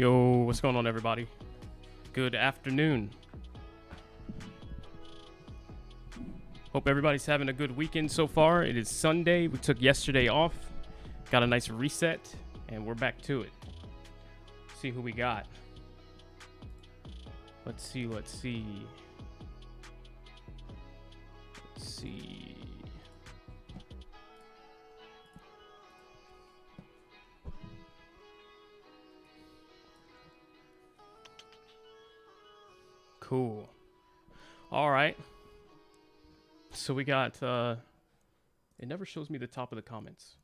Yo, what's going on, everybody? Good afternoon. Hope everybody's having a good weekend so far. It is Sunday. We took yesterday off, got a nice reset, and we're back to it. See who we got. Let's see. Cool. All right. So we got, it never shows me the top of the comments.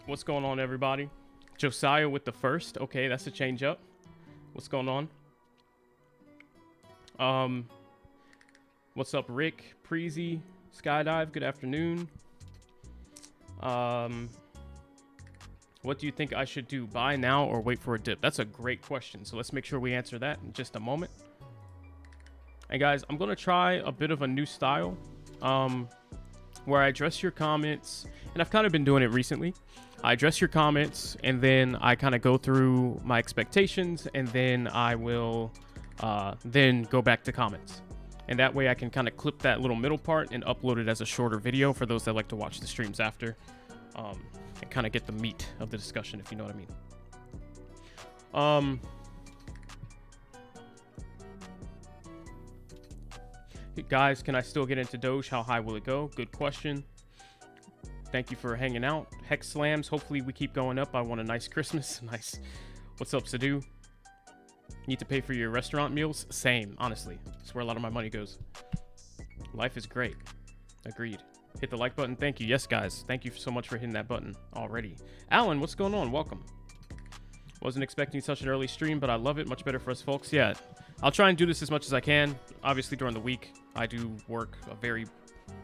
What's going on, everybody? Josiah with the first. Okay, that's a change up. What's going on? What's up, Rick, Preezy, Skydive? Good afternoon. What do you think I should do? Buy now or wait for a dip? That's a great question. So let's make sure we answer that in just a moment. And guys, I'm going to try a bit of a new style where I address your comments. And I've kind of been doing it recently. I address your comments and then I kind of go through my expectations. And then I will then go back to comments. And that way I can kind of clip that little middle part and upload it as a shorter video for those that like to watch the streams after. And kind of get the meat of the discussion, if you know what I mean. Guys, can I still get into Doge? How high will it go? Good question. Thank you for hanging out. Hex slams. Hopefully we keep going up. I want a nice Christmas. Nice. What's up, Sadu? Need to pay for your restaurant meals? Same, honestly. That's where a lot of my money goes. Life is great. Agreed. Hit the like button. Thank you. Yes, guys. Thank you so much for hitting that button already. Alan, what's going on? Welcome. Wasn't expecting such an early stream, but I love it. Much better for us folks. Yeah, I'll try and do this as much as I can. Obviously, during the week, I do work a very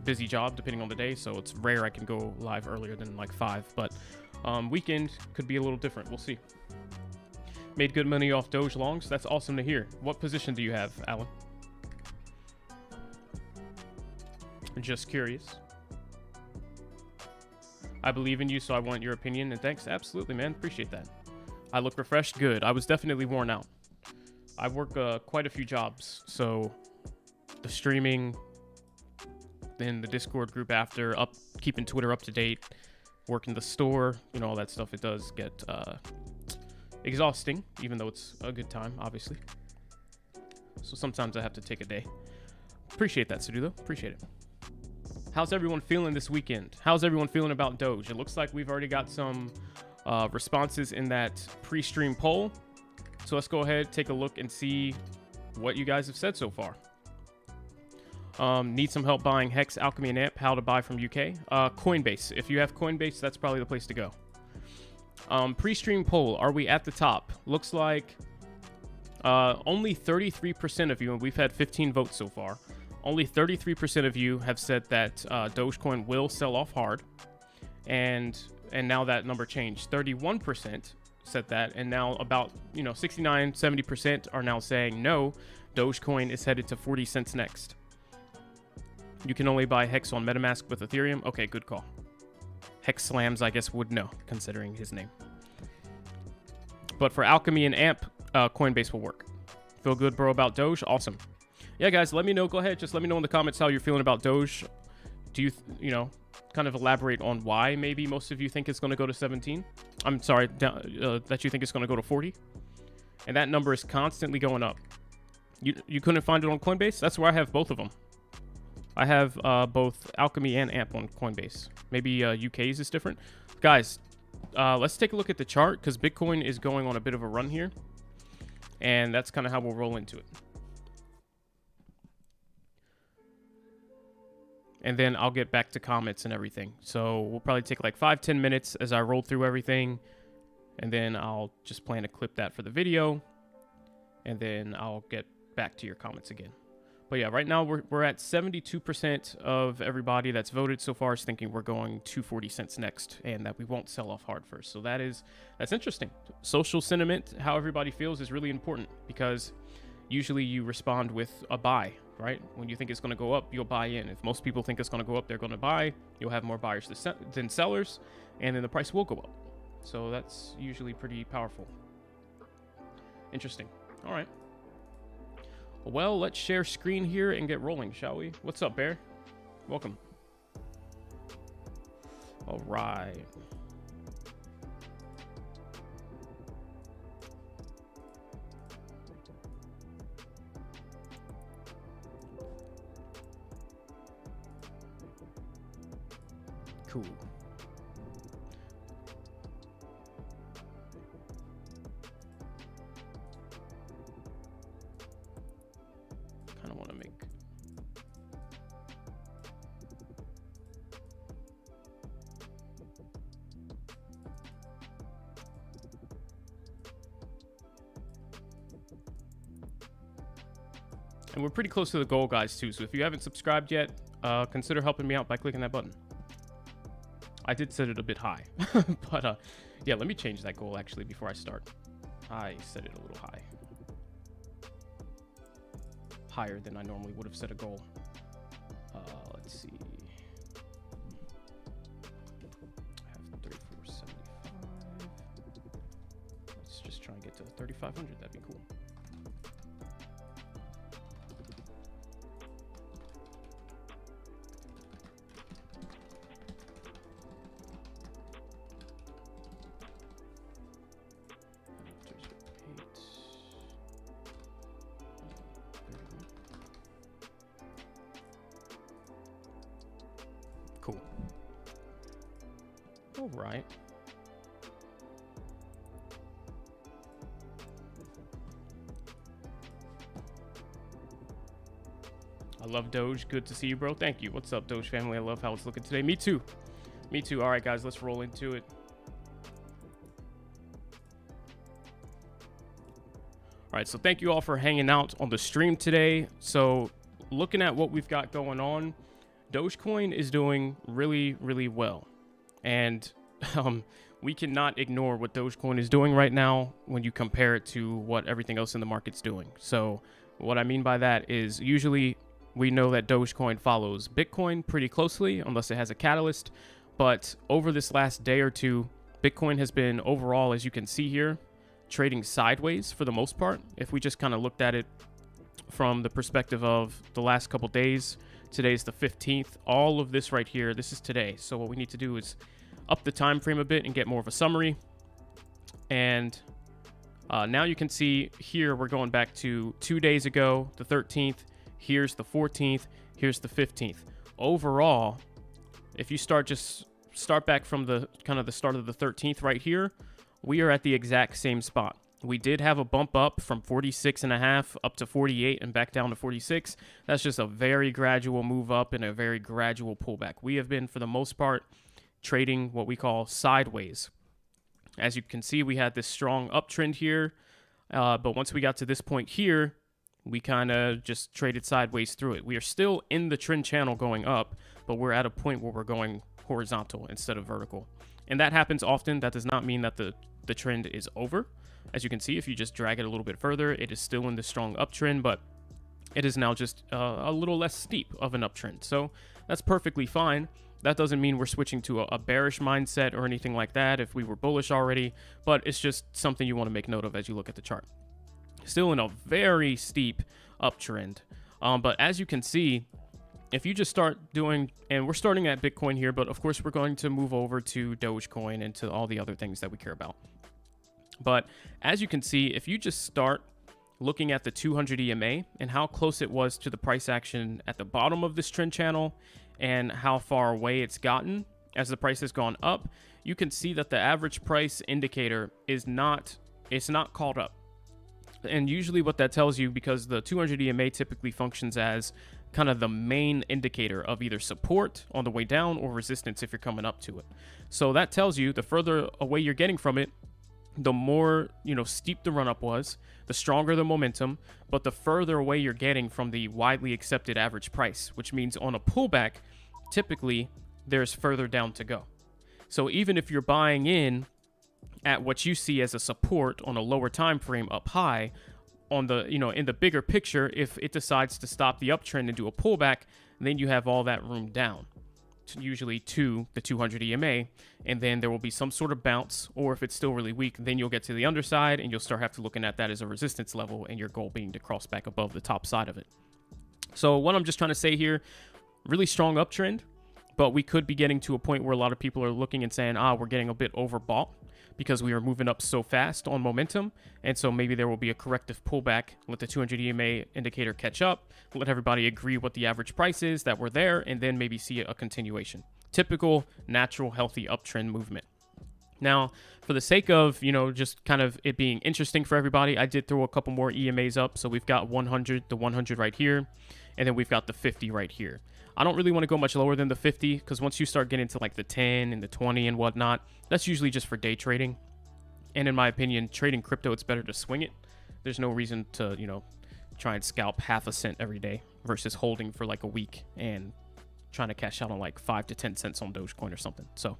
busy job, depending on the day, so it's rare I can go live earlier than like 5, but weekend could be a little different. We'll see. Made good money off Doge longs. That's awesome to hear. What position do you have, Alan? Just curious. I believe in you, so I want your opinion, and thanks. Absolutely, man. Appreciate that. I look refreshed. Good. I was definitely worn out. I work quite a few jobs, so the streaming, then the Discord group after, keeping Twitter up to date, working the store, you know, all that stuff. It does get exhausting, even though it's a good time, obviously. So sometimes I have to take a day. Appreciate that, Sadu, though. Appreciate it. How's everyone feeling this weekend? How's everyone feeling about Doge? It looks like we've already got some responses in that pre-stream poll. So let's go ahead, take a look, and see what you guys have said so far. Need some help buying Hex, Alchemy, and Amp. How to buy from UK? Coinbase. If you have Coinbase, that's probably the place to go. Pre-stream poll. Are we at the top? Looks like only 33% of you, and we've had 15 votes so far. Only 33% of you have said that Dogecoin will sell off hard, and now that number changed. 31% said that, and now about 69-70% are now saying no. Dogecoin is headed to 40 cents next. You can only buy Hex on MetaMask with Ethereum. Okay, good call. Hex Slams, I guess, would know, considering his name. But for Alchemy and Amp, Coinbase will work. Feel good, bro, about Doge? Awesome. Yeah, guys, let me know. Go ahead. Just let me know in the comments how you're feeling about Doge. Do you, kind of elaborate on why maybe most of you think it's going to go to 17? I'm sorry, that you think it's going to go to 40? And that number is constantly going up. You couldn't find it on Coinbase? That's where I have both of them. I have both Alchemy and Amp on Coinbase. Maybe UK's is different. Guys, let's take a look at the chart because Bitcoin is going on a bit of a run here. And that's kind of how we'll roll into it. And then I'll get back to comments and everything. So we'll probably take like 5-10 minutes as I roll through everything. And then I'll just plan to clip that for the video. And then I'll get back to your comments again. But yeah, right now we're at 72% of everybody that's voted so far is thinking we're going to 40 cents next and that we won't sell off hard first. So that's interesting. Social sentiment, how everybody feels is really important because usually you respond with a buy, right? When you think it's going to go up, you'll buy in. If most people think it's going to go up, they're going to buy. You'll have more buyers than sellers, and then the price will go up. So that's usually pretty powerful. Interesting. All right. Well, let's share screen here and get rolling, shall we? What's up, Bear? Welcome. All right. Cool. Kind of want to make and we're pretty close to the goal, guys, too. So if you haven't subscribed yet, consider helping me out by clicking that button. I did set it a bit high, but yeah, let me change that goal actually before I start. I set it a little high. Higher than I normally would have set a goal. Let's see. I have 3475. Let's just try and get to 3500. That'd be cool. Cool. All right. I love Doge. Good to see you, bro. Thank you. What's up, Doge family? I love how it's looking today. Me too. Me too. All right, guys, let's roll into it. All right, so thank you all for hanging out on the stream today. So looking at what we've got going on, Dogecoin is doing really, really well. And we cannot ignore what Dogecoin is doing right now when you compare it to what everything else in the market's doing. So what I mean by that is usually we know that Dogecoin follows Bitcoin pretty closely unless it has a catalyst. But over this last day or two, Bitcoin has been overall, as you can see here, trading sideways for the most part. If we just kind of looked at it from the perspective of the last couple days, today's the 15th. All of this right here, this is today. So what we need to do is up the time frame a bit and get more of a summary. And now you can see here we're going back to 2 days ago, the 13th. Here's the 14th. Here's the 15th. Overall, if you start back from the kind of the start of the 13th right here, we are at the exact same spot. We did have a bump up from 46.5 up to 48 and back down to 46. That's just a very gradual move up and a very gradual pullback. We have been, for the most part, trading what we call sideways. As you can see, we had this strong uptrend here, but once we got to this point here, we kind of just traded sideways through it. We are still in the trend channel going up, but we're at a point where we're going horizontal instead of vertical. And that happens often. That does not mean that the trend is over. As you can see, if you just drag it a little bit further, it is still in the strong uptrend, but it is now just a little less steep of an uptrend. So that's perfectly fine. That doesn't mean we're switching to a bearish mindset or anything like that if we were bullish already, but it's just something you want to make note of as you look at the chart. Still in a very steep uptrend. But as you can see, if you just start doing, and we're starting at Bitcoin here, but of course we're going to move over to Dogecoin and to all the other things that we care about. But as you can see, if you just start looking at the 200 EMA and how close it was to the price action at the bottom of this trend channel and how far away it's gotten as the price has gone up, you can see that the average price indicator is not caught up. And usually what that tells you, because the 200 EMA typically functions as kind of the main indicator of either support on the way down or resistance if you're coming up to it. So that tells you the further away you're getting from it, the more, steep the run up was, the stronger the momentum, but the further away you're getting from the widely accepted average price, which means on a pullback, typically there's further down to go. So even if you're buying in at what you see as a support on a lower time frame up high, on the, in the bigger picture, if it decides to stop the uptrend and do a pullback, then you have all that room down. usually to the 200 EMA, and then there will be some sort of bounce, or if it's still really weak, then you'll get to the underside and you'll start have to looking at that as a resistance level, and your goal being to cross back above the top side of it. So what I'm just trying to say here, really strong uptrend, but we could be getting to a point where a lot of people are looking and saying, we're getting a bit overbought because we are moving up so fast on momentum. And so maybe there will be a corrective pullback, let the 200 EMA indicator catch up, let everybody agree what the average price is that we're there, and then maybe see a continuation. Typical, natural, healthy uptrend movement. Now, for the sake of, just kind of it being interesting for everybody, I did throw a couple more EMAs up. So we've got 100, the 100 right here, and then we've got the 50 right here. I don't really want to go much lower than the 50 because once you start getting to like the 10 and the 20 and whatnot, that's usually just for day trading. And in my opinion, trading crypto, it's better to swing it. There's no reason to, try and scalp half a cent every day versus holding for like a week and trying to cash out on like 5 to 10 cents on Dogecoin or something. So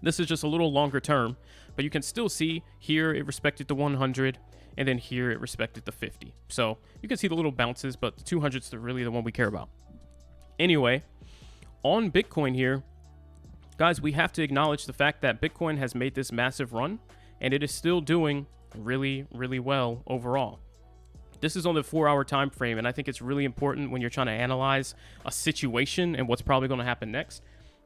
this is just a little longer term, but you can still see here it respected the 100 and then here it respected the 50. So you can see the little bounces, but the 200 is really the one we care about. Anyway, on Bitcoin here, guys, we have to acknowledge the fact that Bitcoin has made this massive run and it is still doing really, really well overall. This is on the 4-hour time frame, and I think it's really important when you're trying to analyze a situation and what's probably going to happen next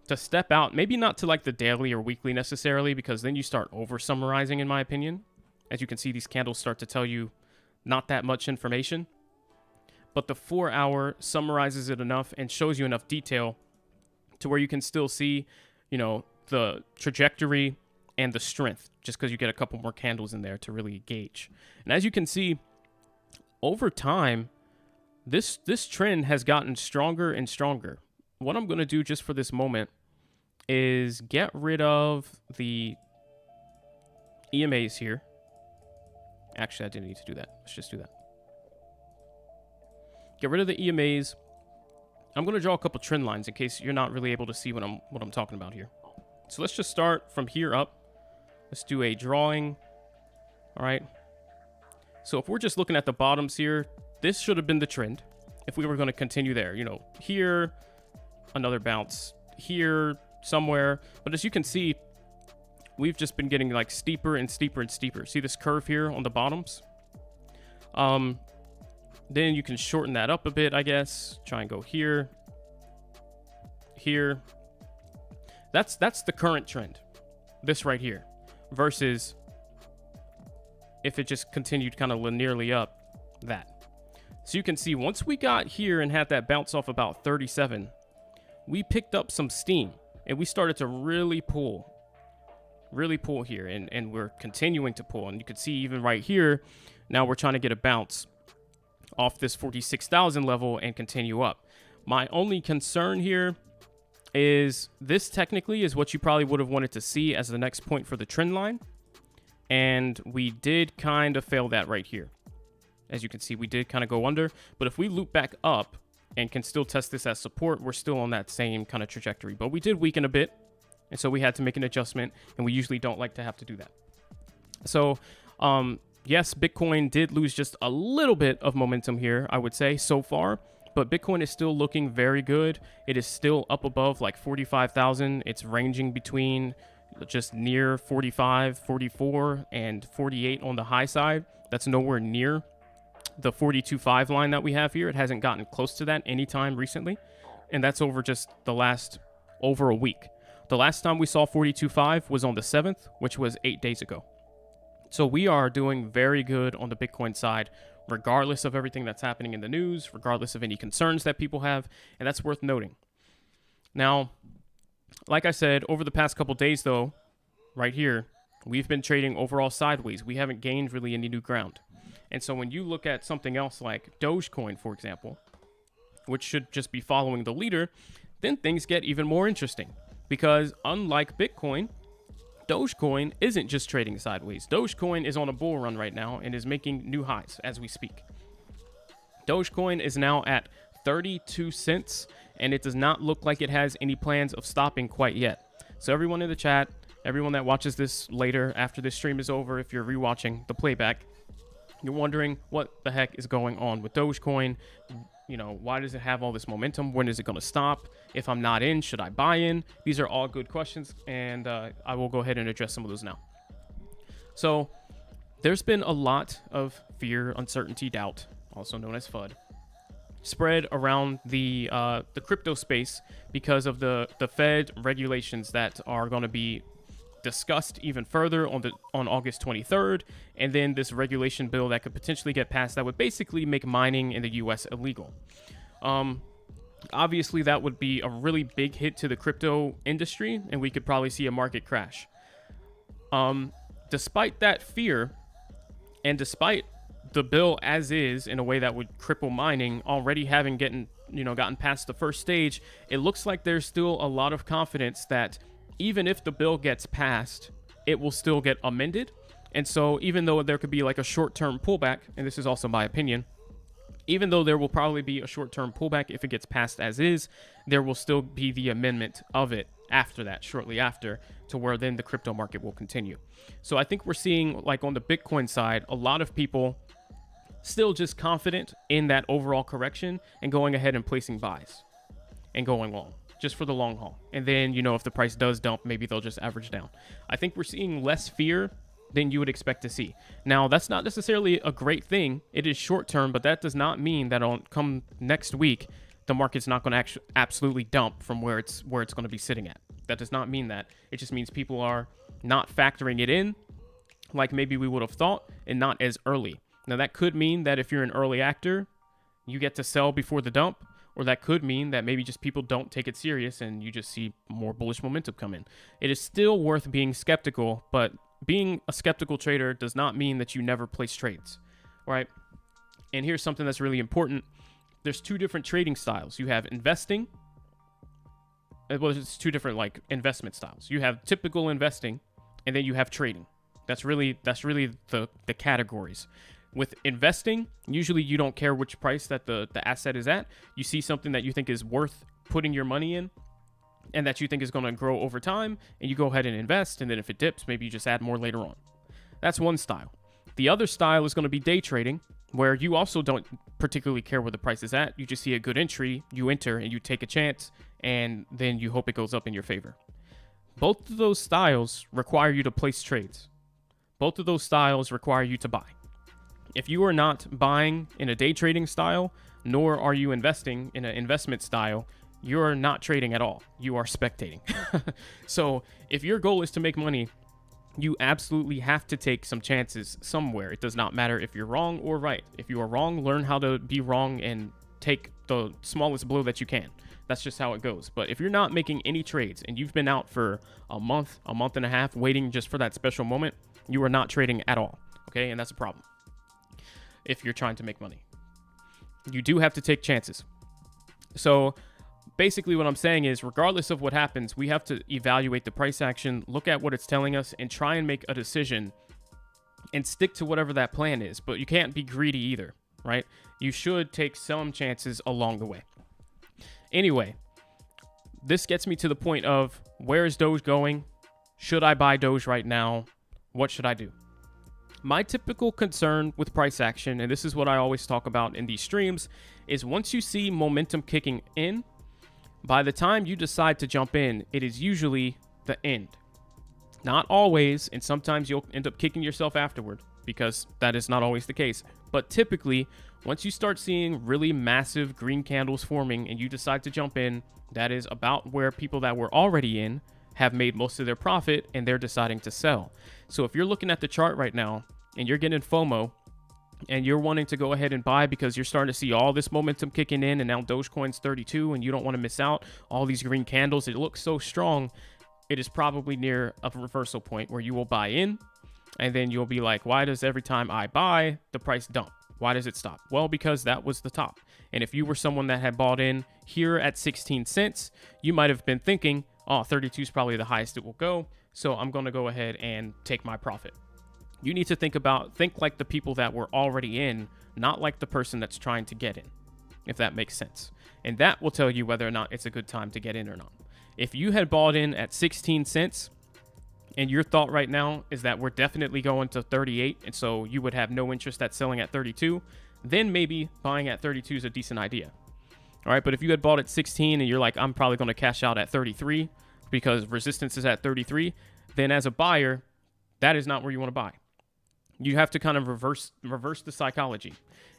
to step out, maybe not to like the daily or weekly necessarily, because then you start over summarizing, in my opinion. As you can see, these candles start to tell you not that much information. But the 4-hour summarizes it enough and shows you enough detail to where you can still see, the trajectory and the strength, just because you get a couple more candles in there to really gauge. And as you can see, over time, this trend has gotten stronger and stronger. What I'm going to do just for this moment is get rid of the EMAs here. Actually, I didn't need to do that. Let's just do that. Get rid of the EMAs. I'm going to draw a couple trend lines in case you're not really able to see what I'm talking about here. So let's just start from here up. Let's do a drawing. All right. So if we're just looking at the bottoms here, this should have been the trend if we were going to continue there. Here, another bounce, here, somewhere. But as you can see, we've just been getting like steeper and steeper and steeper. See this curve here on the bottoms? Then you can shorten that up a bit, I guess. Try and go here, here. That's the current trend, this right here, versus if it just continued kind of linearly up, that. So you can see once we got here and had that bounce off about 37, we picked up some steam and we started to really pull here, and we're continuing to pull. And you can see even right here, now we're trying to get a bounce off this 46,000 level and continue up. My only concern here is this technically is what you probably would have wanted to see as the next point for the trend line. And we did kind of fail that right here. As you can see, we did kind of go under, but if we loop back up and can still test this as support, we're still on that same kind of trajectory, but we did weaken a bit. And so we had to make an adjustment, and we usually don't like to have to do that. So, yes, Bitcoin did lose just a little bit of momentum here, I would say, so far. But Bitcoin is still looking very good. It is still up above like 45,000. It's ranging between just near 45, 44, and 48 on the high side. That's nowhere near the 42.5 line that we have here. It hasn't gotten close to that anytime recently. And that's over just over a week. The last time we saw 42.5 was on the 7th, which was 8 days ago. So we are doing very good on the Bitcoin side, regardless of everything that's happening in the news, regardless of any concerns that people have, and that's worth noting. Now, like I said, over the past couple days, though, right here, we've been trading overall sideways. We haven't gained really any new ground. And so when you look at something else like Dogecoin, for example, which should just be following the leader, then things get even more interesting. Because unlike Bitcoin, Dogecoin isn't just trading sideways. Dogecoin is on a bull run right now and is making new highs as we speak. Dogecoin is now at 32 cents, and it does not look like it has any plans of stopping quite yet. So everyone in the chat, everyone that watches this later after this stream is over, if you're rewatching the playback, You're wondering what the heck is going on with Dogecoin. Why does it have all this momentum? When is it going to stop? If I'm not in, should I buy in? These are all good questions, and I will go ahead and address some of those now. So there's been a lot of fear, uncertainty, doubt, also known as FUD, spread around the crypto space because of the Fed regulations that are going to be discussed even further on August 23rd, and then this regulation bill that could potentially get passed that would basically make mining in the US illegal. Obviously that would be a really big hit to the crypto industry, and we could probably see a market crash. Despite that fear, and despite the bill as is in a way that would cripple mining already having gotten past the first stage, it looks like there's still a lot of confidence that even if the bill gets passed, it will still get amended. And so even though there could be like a short-term pullback, and this is also my opinion, even though there will probably be a short-term pullback if it gets passed as is, there will still be the amendment of it after that, shortly after, to where then the crypto market will continue. So I think we're seeing, like on the Bitcoin side, a lot of people still just confident in that overall correction and going ahead and placing buys and going long, just for the long haul. And then, if the price does dump, maybe they'll just average down. I think we're seeing less fear than you would expect to see. Now, that's not necessarily a great thing. It is short term, but that does not mean that come next week, the market's not going to absolutely dump from where it's going to be sitting at. That does not mean that. It just means people are not factoring it in like maybe we would have thought, and not as early. Now, that could mean that if you're an early actor, you get to sell before the dump, or that could mean that maybe just people don't take it serious and you just see more bullish momentum come in. It is still worth being skeptical, but being a skeptical trader does not mean that you never place trades, right? And here's something that's really important. There's two different trading styles. You have investing. Well, it's two different investment styles. You have typical investing, and then you have trading. That's really the categories. With investing, usually you don't care which price that the asset is at. You see something that you think is worth putting your money in and that you think is going to grow over time, and you go ahead and invest, and then if it dips, maybe you just add more later on. That's one style. The other style is going to be day trading, where you also don't particularly care where the price is at. You just see a good entry, you enter, and you take a chance, and then you hope it goes up in your favor. Both of those styles require you to place trades. Both of those styles require you to buy. If you are not buying in a day trading style, nor are you investing in an investment style, you're not trading at all. You are spectating. So if your goal is to make money, you absolutely have to take some chances somewhere. It does not matter if you're wrong or right. If you are wrong, learn how to be wrong and take the smallest blow that you can. That's just how it goes. But if you're not making any trades and you've been out for a month and a half, waiting just for that special moment, you are not trading at all. Okay, and that's a problem if you're trying to make money. You do have to take chances. So basically what I'm saying is, regardless of what happens, we have to evaluate the price action, look at what it's telling us, and try and make a decision and stick to whatever that plan is. But you can't be greedy either, right? You should take some chances along the way. Anyway, this gets me to the point of, where is Doge going? Should I buy Doge right now? What should I do? My typical concern with price action, and this is what I always talk about in these streams, is once you see momentum kicking in, by the time you decide to jump in, it is usually the end. Not always, and sometimes you'll end up kicking yourself afterward, because that is not always the case. But typically, once you start seeing really massive green candles forming and you decide to jump in, that is about where people that were already in have made most of their profit and they're deciding to sell. So if you're looking at the chart right now and you're getting FOMO and you're wanting to go ahead and buy because you're starting to see all this momentum kicking in, and now Dogecoin's 32 and you don't want to miss out, all these green candles, it looks so strong, it is probably near a reversal point where you will buy in, and then you'll be like, why does every time I buy, the price dump? Why does it stop? Well, because that was the top. And if you were someone that had bought in here at 16 cents, you might have been thinking, oh, 32 is probably the highest it will go, so I'm going to go ahead and take my profit. You need to think like the people that were already in, not like the person that's trying to get in, if that makes sense. And that will tell you whether or not it's a good time to get in or not. If you had bought in at 16 cents and your thought right now is that we're definitely going to 38, and so you would have no interest at selling at 32, then maybe buying at 32 is a decent idea. All right, but if you had bought at 16 and you're like, I'm probably going to cash out at 33 because resistance is at 33, then as a buyer, that is not where you want to buy. You have to kind of reverse the psychology.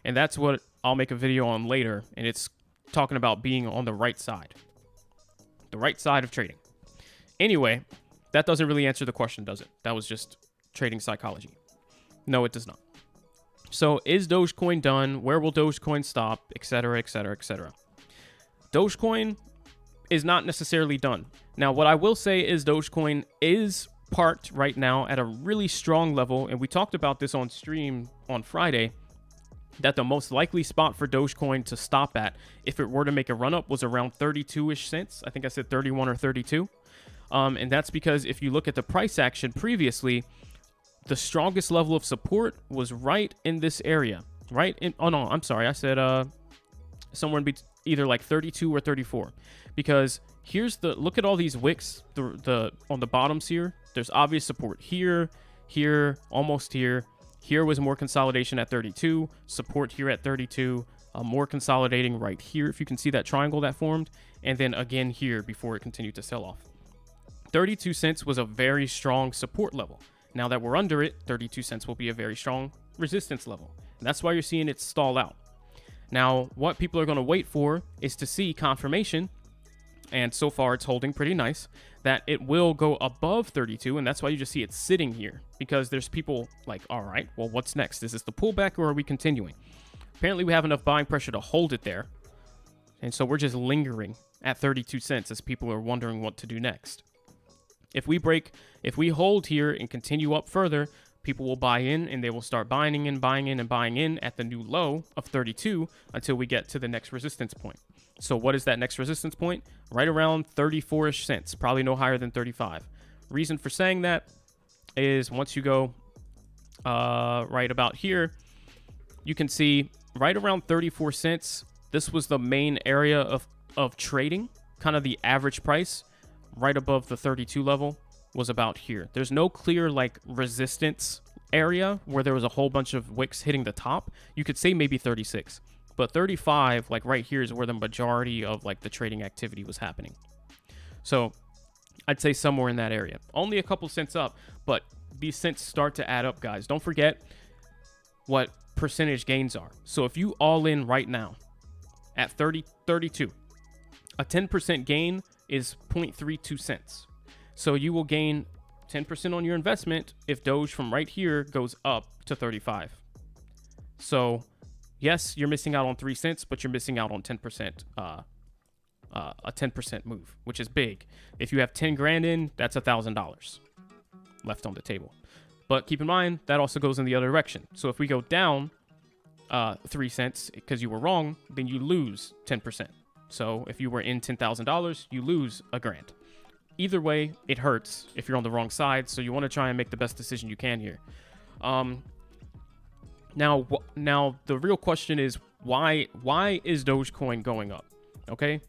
And that's what I'll make a video on later, and it's talking about being on the right side. The right side of trading. Anyway, that doesn't really answer the question, does it? That was just trading psychology. No, it does not. So, is Dogecoin done? Where will Dogecoin stop? Etc., etc., etc. Dogecoin is not necessarily done. Now, what I will say is Dogecoin is parked right now at a really strong level, and we talked about this on stream on Friday, that the most likely spot for Dogecoin to stop at, if it were to make a run-up, was around 32-ish cents. I think I said 31 or 32. And that's because if you look at the price action previously, the strongest level of support was right in this area. Right in, oh no, I'm sorry. I said somewhere in either like 32 or 34. Because here's the, look at all these wicks the on the bottoms here. There's obvious support here, here, almost here. Here was more consolidation at 32, support here at 32, more consolidating right here, if you can see that triangle that formed, and then again here before it continued to sell off. 32 cents was a very strong support level. Now that we're under it, 32 cents will be a very strong resistance level. And that's why you're seeing it stall out. Now, what people are going to wait for is to see confirmation, and so far it's holding pretty nice, that it will go above 32, and that's why you just see it sitting here, because there's people like, all right, well, what's next? Is this the pullback, or are we continuing? Apparently we have enough buying pressure to hold it there, and so we're just lingering at 32 cents as people are wondering what to do next. If we hold here and continue up further, people will buy in, and they will start buying in, buying in, and buying in at the new low of 32 until we get to the next resistance point. So what is that next resistance point? Right around 34-ish cents, probably no higher than 35. Reason for saying that is once you go right about here, you can see right around 34 cents. This was the main area of trading, kind of the average price. Right above the 32 level was about here. There's no clear like resistance area where there was a whole bunch of wicks hitting the top. You could say maybe 36. But 35, like right here, is where the majority of like the trading activity was happening. So I'd say somewhere in that area. Only a couple cents up, but these cents start to add up, guys. Don't forget what percentage gains are. So if you all in right now at 32, a 10% gain is 0.32 cents. So you will gain 10% on your investment if Doge from right here goes up to 35. So yes, you're missing out on 3 cents, but you're missing out on 10%, a 10% move, which is big. If you have 10 grand in, that's $1,000 left on the table. But keep in mind, that also goes in the other direction. So if we go down 3 cents because you were wrong, then you lose 10%. So if you were in $10,000, you lose a grand. Either way, it hurts if you're on the wrong side. So you want to try and make the best decision you can here. Now the real question is why is Dogecoin going up? Okay,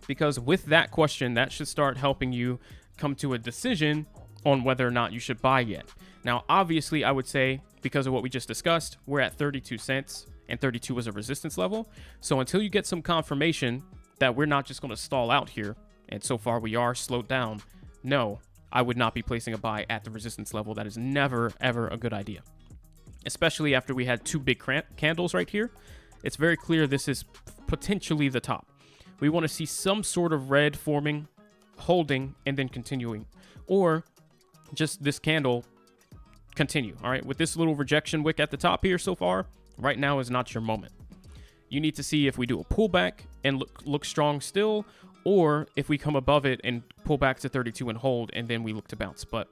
because with that question, that should start helping you come to a decision on whether or not you should buy yet. Now, obviously, I would say because of what we just discussed, we're at 32 cents. And 32 was a resistance level. So until you get some confirmation that we're not just going to stall out here, and so far we are slowed down, no, I would not be placing a buy at the resistance level. That is never, ever a good idea. Especially after we had two big candles right here. It's very clear this is potentially the top. We want to see some sort of red forming, holding, and then continuing. Or just this candle continue. All right, with this little rejection wick at the top here so far, right now is not your moment. You need to see if we do a pullback and look strong still, or if we come above it and pull back to 32 and hold, and then we look to bounce. But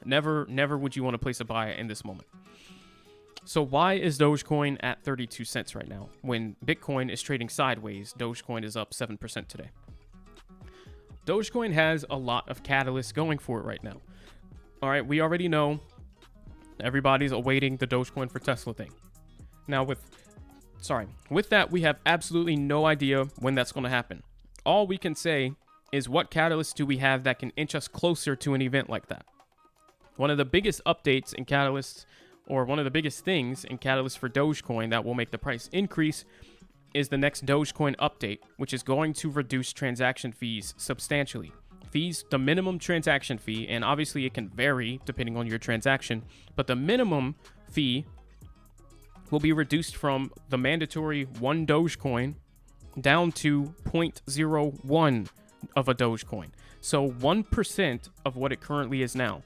never would you want to place a buy in this moment. So why is Dogecoin at 32 cents right now? When Bitcoin is trading sideways, Dogecoin is up 7% today. Dogecoin has a lot of catalysts going for it right now. All right, we already know everybody's awaiting the Dogecoin for Tesla thing. Now with that, we have absolutely no idea when that's going to happen. All we can say is what catalysts do we have that can inch us closer to an event like that? One of the biggest updates and catalysts, or one of the biggest things in catalysts for Dogecoin that will make the price increase, is the next Dogecoin update, which is going to reduce transaction fees substantially. Fees, the minimum transaction fee, and obviously it can vary depending on your transaction, but the minimum fee will be reduced from the mandatory 1 Dogecoin down to 0.01 of a Dogecoin. So 1% of what it currently is now.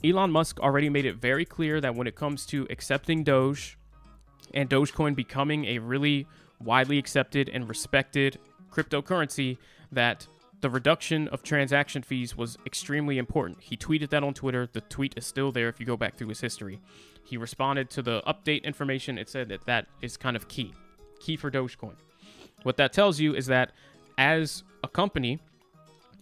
Elon Musk already made it very clear that when it comes to accepting Doge and Dogecoin becoming a really widely accepted and respected cryptocurrency, that the reduction of transaction fees was extremely important. He tweeted that on Twitter. The tweet is still there if you go back through his history. He responded to the update information. It said that that is kind of key for Dogecoin. What that tells you is that as a company,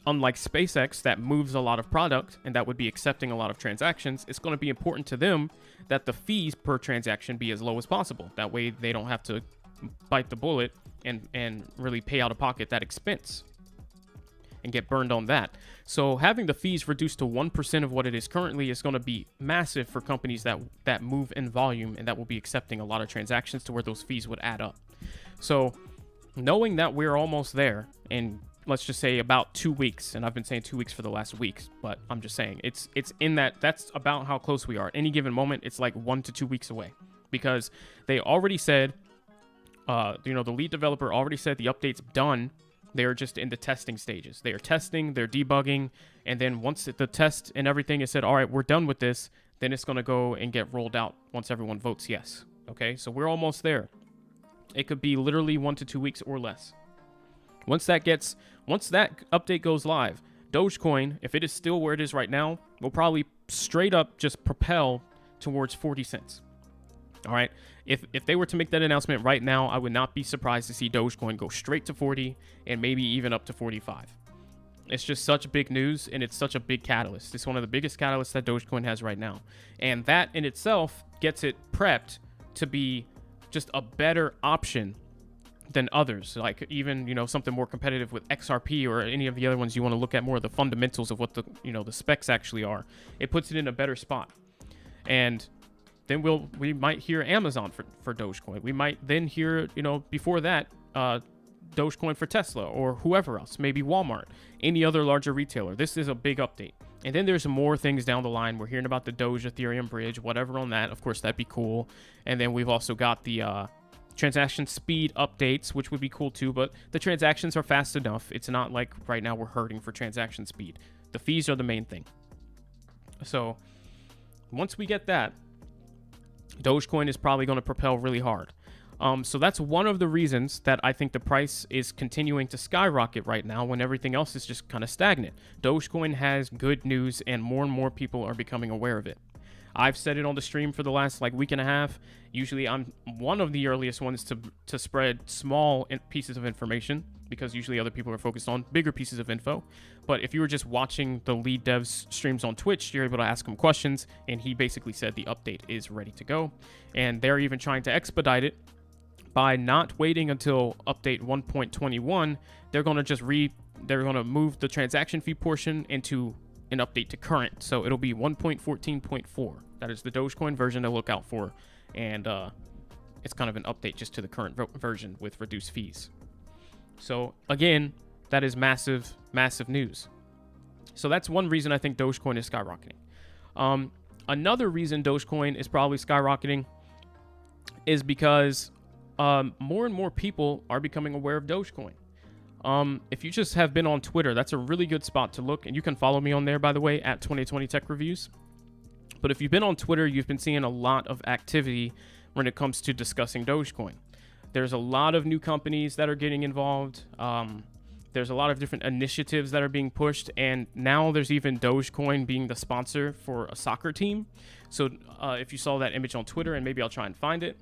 unlike SpaceX that moves a lot of product and that would be accepting a lot of transactions, it's going to be important to them that the fees per transaction be as low as possible. That way they don't have to bite the bullet and really pay out of pocket that expense and get burned on that. So having the fees reduced to 1% of what it is currently is going to be massive for companies that move in volume and that will be accepting a lot of transactions to where those fees would add up. So knowing that we're almost there, and let's just say about 2 weeks, and I've been saying 2 weeks for the last weeks, but I'm just saying it's in that's about how close we are. At any given moment, it's like 1 to 2 weeks away, because they already said, the lead developer already said the update's done. They're just in the testing stages. They are testing, they're debugging, and then once the test and everything is said, all right, we're done with this, then it's going to go and get rolled out once everyone votes yes. Okay, so we're almost there. It could be literally 1 to 2 weeks or less. Once that update goes live, Dogecoin, if it is still where it is right now, will probably straight up just propel towards 40 cents. All right. If they were to make that announcement right now, I would not be surprised to see Dogecoin go straight to 40 and maybe even up to 45. It's just such big news, and it's such a big catalyst. It's one of the biggest catalysts that Dogecoin has right now. And that in itself gets it prepped to be just a better option than others, like even something more competitive with XRP or any of the other ones. You want to look at more of the fundamentals of what the specs actually are. It puts it in a better spot. And then we might hear Amazon for Dogecoin. We might then hear before that Dogecoin for Tesla or whoever else, maybe Walmart, any other larger retailer. This is a big update. And then there's more things down the line. We're hearing about the Doge Ethereum bridge, whatever on that. Of course, that'd be cool. And then we've also got the transaction speed updates, which would be cool too, but the transactions are fast enough. It's not like right now we're hurting for transaction speed. The fees are the main thing. So once we get that, Dogecoin is probably going to propel really hard. So that's one of the reasons that I think the price is continuing to skyrocket right now when everything else is just kind of stagnant. Dogecoin has good news, and more people are becoming aware of it. I've said it on the stream for the last week and a half. Usually I'm one of the earliest ones to spread small pieces of information, because usually other people are focused on bigger pieces of info. But if you were just watching the lead dev's streams on Twitch, you're able to ask him questions, and he basically said the update is ready to go. And they're even trying to expedite it by not waiting until update 1.21. They're going to move the transaction fee portion into an update to current. So it'll be 1.14.4. That is the Dogecoin version to look out for. And it's kind of an update just to the current version with reduced fees. So again, that is massive news. So that's one reason I think Dogecoin is skyrocketing. Another reason Dogecoin is probably skyrocketing is because more and more people are becoming aware of Dogecoin. If you just have been on Twitter, that's a really good spot to look. And you can follow me on there, by the way, at 2020 Tech Reviews. But if you've been on Twitter, you've been seeing a lot of activity when it comes to discussing Dogecoin. There's a lot of new companies that are getting involved. There's a lot of different initiatives that are being pushed. And now there's even Dogecoin being the sponsor for a soccer team. So if you saw that image on Twitter, and maybe I'll try and find it.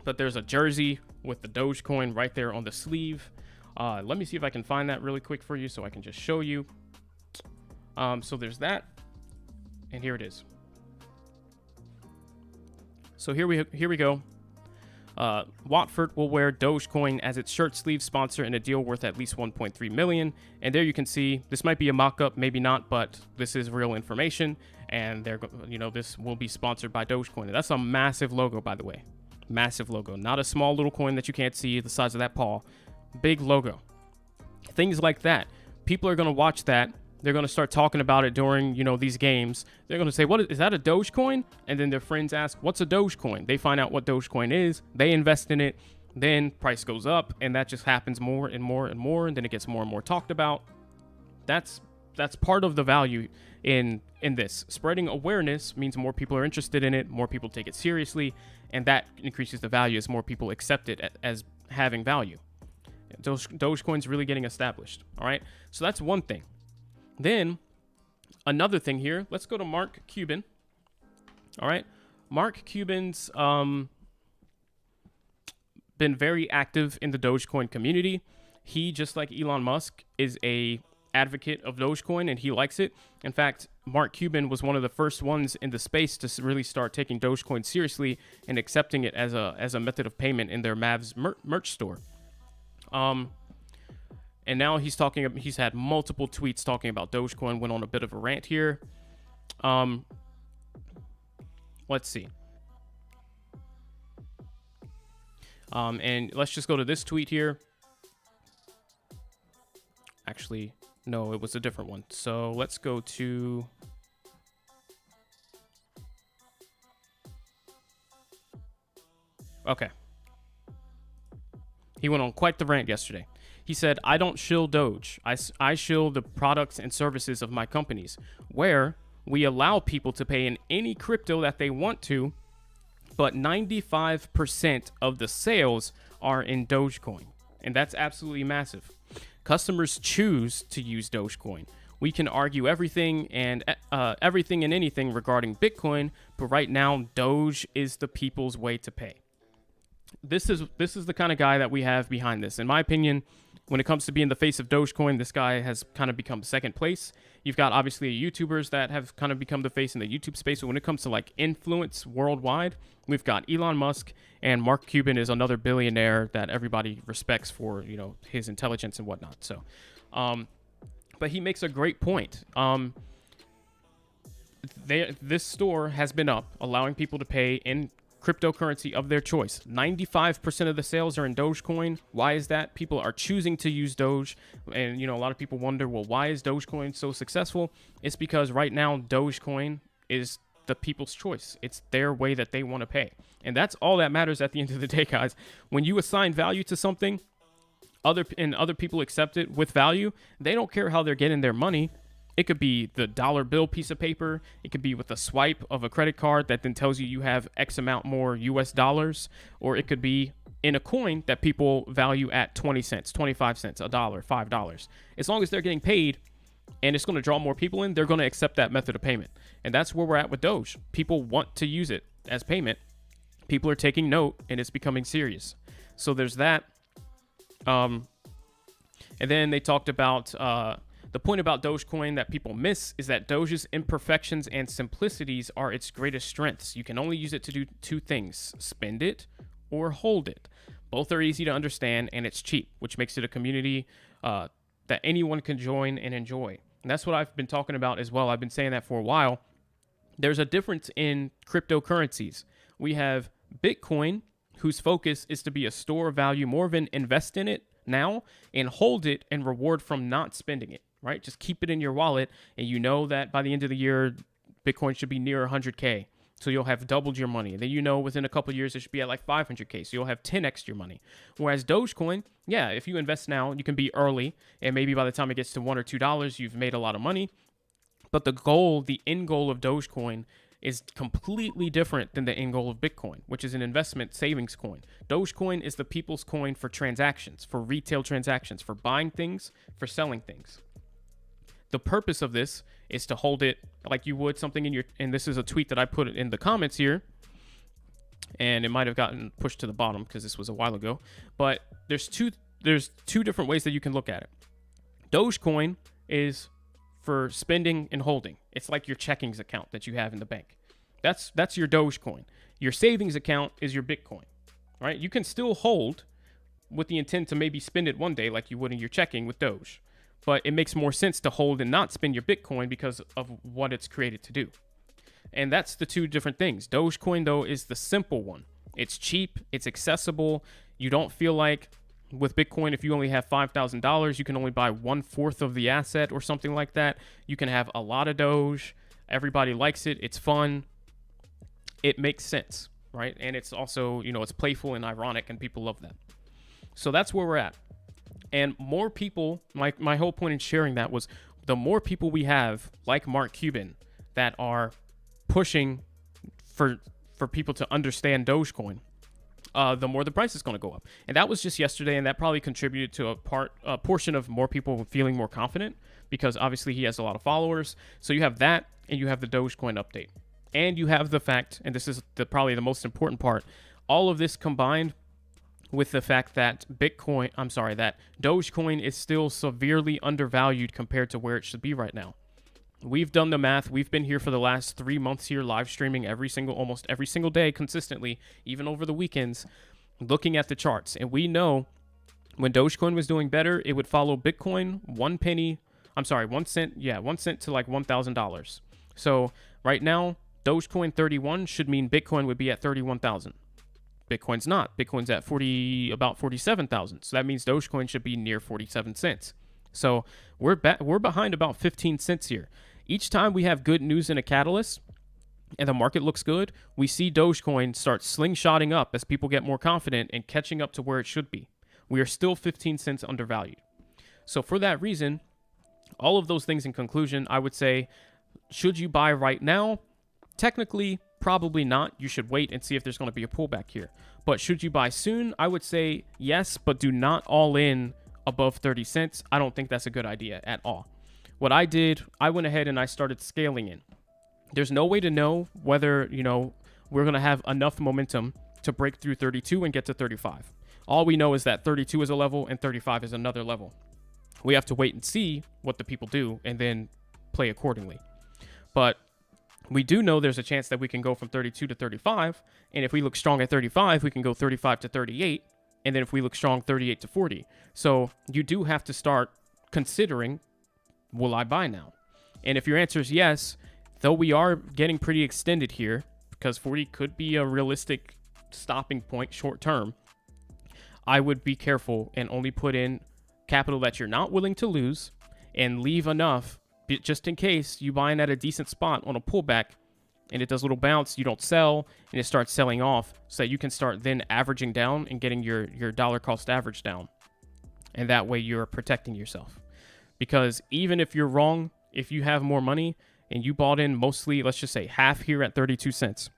But there's a jersey with the Dogecoin right there on the sleeve. Let me see if I can find that really quick for you so I can just show you. So there's that. And here it is. So here we go. Watford will wear Dogecoin as its shirt sleeve sponsor in a deal worth at least 1.3 million. And there you can see, this might be a mock-up, maybe not, but this is real information. And this will be sponsored by Dogecoin. And that's a massive logo, by the way. Massive logo. Not a small little coin that you can't see the size of that paw. Big logo. Things like that. People are going to watch that. They're going to start talking about it during, these games. They're going to say, "What is that, a Dogecoin?" And then their friends ask, "What's a Dogecoin?" They find out what Dogecoin is. They invest in it. Then price goes up, and that just happens more and more and more. And then it gets more and more talked about. That's part of the value in this. Spreading awareness means more people are interested in it. More people take it seriously, and that increases the value as more people accept it as having value. Dogecoin's really getting established. All right, so that's one thing. Then another thing here, let's go to Mark Cuban. All right. Mark Cuban's been very active in the Dogecoin community. He, just like Elon Musk, is a advocate of Dogecoin, and he likes it. In fact, Mark Cuban was one of the first ones in the space to really start taking Dogecoin seriously and accepting it as a method of payment in their Mavs merch store. And now he's had multiple tweets talking about Dogecoin, went on a bit of a rant here. Let's see. And let's just go to this tweet here. Actually, no, it was a different one. So let's go to... Okay. He went on quite the rant yesterday. He said, "I don't shill Doge. I shill the products and services of my companies, where we allow people to pay in any crypto that they want to, but 95% of the sales are in Dogecoin." And that's absolutely massive. Customers choose to use Dogecoin. We can argue everything and anything regarding Bitcoin, but right now, Doge is the people's way to pay. This is the kind of guy that we have behind this. In my opinion, when it comes to being the face of Dogecoin, this guy has kind of become second place. You've got obviously YouTubers that have kind of become the face in the YouTube space. But when it comes to like influence worldwide, we've got Elon Musk, and Mark Cuban is another billionaire that everybody respects for, his intelligence and whatnot. So, but he makes a great point. This store has been up, allowing people to pay in cryptocurrency of their choice. 95% of the sales are in Dogecoin. Why is that? People are choosing to use Doge. And, a lot of people wonder, well, why is Dogecoin so successful? It's because right now, Dogecoin is the people's choice. It's their way that they want to pay. And that's all that matters at the end of the day, guys. When you assign value to something, other people accept it with value, they don't care how they're getting their money. It could be the dollar bill piece of paper. It could be with a swipe of a credit card that then tells you have X amount more US dollars. Or it could be in a coin that people value at 20 cents, 25 cents, $1, $5. As long as they're getting paid and it's going to draw more people in, they're going to accept that method of payment. And that's where we're at with Doge. People want to use it as payment. People are taking note, and it's becoming serious. So there's that. And then they talked about... the point about Dogecoin that people miss is that Doge's imperfections and simplicities are its greatest strengths. You can only use it to do two things: spend it or hold it. Both are easy to understand, and it's cheap, which makes it a community that anyone can join and enjoy. And that's what I've been talking about as well. I've been saying that for a while. There's a difference in cryptocurrencies. We have Bitcoin, whose focus is to be a store of value, more of an invest in it now and hold it and reward from not spending it. Right? Just keep it in your wallet, and you know that by the end of the year, Bitcoin should be near 100K. So you'll have doubled your money. And then within a couple of years, it should be at like 500K. So you'll have 10x your money. Whereas Dogecoin, yeah, if you invest now, you can be early, and maybe by the time it gets to $1 or $2, you've made a lot of money. But the end goal of Dogecoin is completely different than the end goal of Bitcoin, which is an investment savings coin. Dogecoin is the people's coin for transactions, for retail transactions, for buying things, for selling things. The purpose of this is to hold it like you would something and this is a tweet that I put in the comments here, and it might have gotten pushed to the bottom because this was a while ago, but there's two different ways that you can look at it. Dogecoin is for spending and holding. It's like your checkings account that you have in the bank. That's your Dogecoin. Your savings account is your Bitcoin. right? You can still hold with the intent to maybe spend it one day like you would in your checking with Doge. But it makes more sense to hold and not spend your Bitcoin because of what it's created to do. And that's the two different things. Dogecoin, though, is the simple one. It's cheap, it's accessible. You don't feel like with Bitcoin, if you only have $5,000, you can only buy 1/4 of the asset or something like that. You can have a lot of Doge. Everybody likes it. It's fun. It makes sense, right? And it's also, it's playful and ironic, and people love that. So that's where we're at. And more people, my whole point in sharing that was the more people we have, like Mark Cuban, that are pushing for people to understand Dogecoin, the more the price is going to go up. And that was just yesterday, and that probably contributed to a portion of more people feeling more confident, because obviously he has a lot of followers. So you have that, and you have the Dogecoin update. And you have the fact, and this is probably the most important part, all of this combined with the fact that that Dogecoin is still severely undervalued compared to where it should be right now. We've done the math. We've been here for the last 3 months here, live streaming almost every single day consistently, even over the weekends, looking at the charts. And we know when Dogecoin was doing better, it would follow Bitcoin 1 cent. Yeah, 1 cent to like $1,000. So right now, Dogecoin 31 should mean Bitcoin would be at 31,000. Bitcoin's not. Bitcoin's at about 47,000. So that means Dogecoin should be near 47 cents. So we're behind about 15 cents here. Each time we have good news and a catalyst and the market looks good, we see Dogecoin start slingshotting up as people get more confident and catching up to where it should be. We are still 15 cents undervalued. So for that reason, all of those things in conclusion, I would say, should you buy right now? Technically, probably not. You should wait and see if there's going to be a pullback here. But should you buy soon? I would say yes, but do not all in above 30 cents. I don't think that's a good idea at all. What I did, I went ahead and I started scaling in. There's no way to know whether, we're going to have enough momentum to break through 32 and get to 35. All we know is that 32 is a level and 35 is another level. We have to wait and see what the people do and then play accordingly. But we do know there's a chance that we can go from 32 to 35. And if we look strong at 35, we can go 35 to 38. And then if we look strong, 38 to 40. So you do have to start considering, will I buy now? And if your answer is yes, though we are getting pretty extended here, because 40 could be a realistic stopping point short term, I would be careful and only put in capital that you're not willing to lose and leave enough just in case you buy in at a decent spot on a pullback and it does a little bounce, you don't sell, and it starts selling off, so that you can start then averaging down and getting your dollar cost average down. And that way you're protecting yourself. Because even if you're wrong, if you have more money and you bought in mostly, let's just say half here at 32 cents,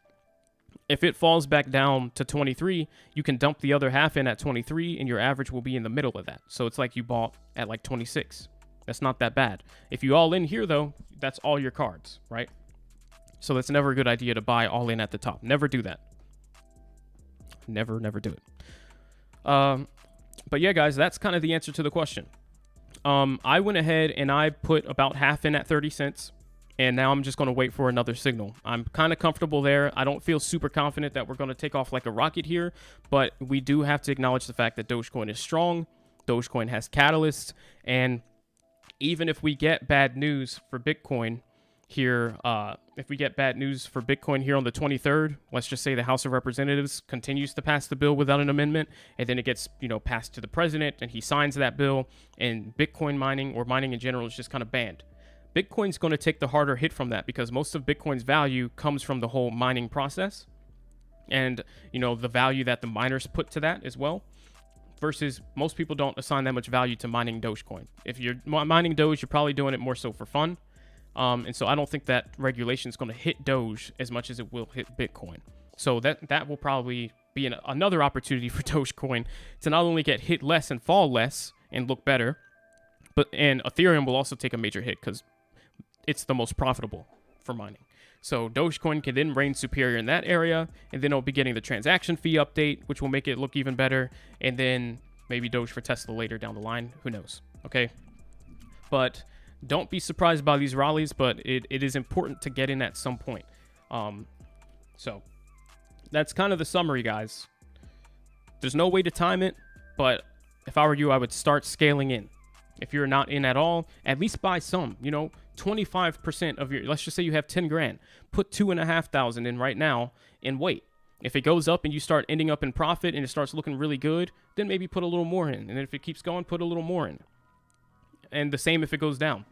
if it falls back down to 23, you can dump the other half in at 23 and your average will be in the middle of that. So it's like you bought at like 26. That's not that bad. If you all in here though, that's all your cards, right? So that's never a good idea to buy all in at the top. Never do that. Never do it. But yeah, guys, that's kind of the answer to the question. I went ahead and I put about half in at 30 cents. And now I'm just going to wait for another signal. I'm kind of comfortable there. I don't feel super confident that we're going to take off like a rocket here. But we do have to acknowledge the fact that Dogecoin is strong. Dogecoin has catalysts. And even if we get bad news for Bitcoin here, on the 23rd, let's just say the House of Representatives continues to pass the bill without an amendment, and then it gets, passed to the president, and he signs that bill, and Bitcoin mining or mining in general is just kind of banned. Bitcoin's going to take the harder hit from that because most of Bitcoin's value comes from the whole mining process and, the value that the miners put to that as well. Versus most people don't assign that much value to mining Dogecoin. If you're mining Doge, you're probably doing it more so for fun. And so I don't think that regulation is going to hit Doge as much as it will hit Bitcoin. So that will probably be another opportunity for Dogecoin to not only get hit less and fall less and look better, and Ethereum will also take a major hit because it's the most profitable for mining. So Dogecoin can then reign superior in that area, and then it'll be getting the transaction fee update, which will make it look even better, and then maybe Doge for Tesla later down the line. Who knows? Okay. But don't be surprised by these rallies, but it is important to get in at some point. So that's kind of the summary, guys. There's no way to time it, but if I were you, I would start scaling in. If you're not in at all, at least buy some, 25% of your, let's just say you have 10 grand, put 2,500 in right now and wait. If it goes up and you start ending up in profit and it starts looking really good, then maybe put a little more in. And if it keeps going, put a little more in. And the same if it goes down.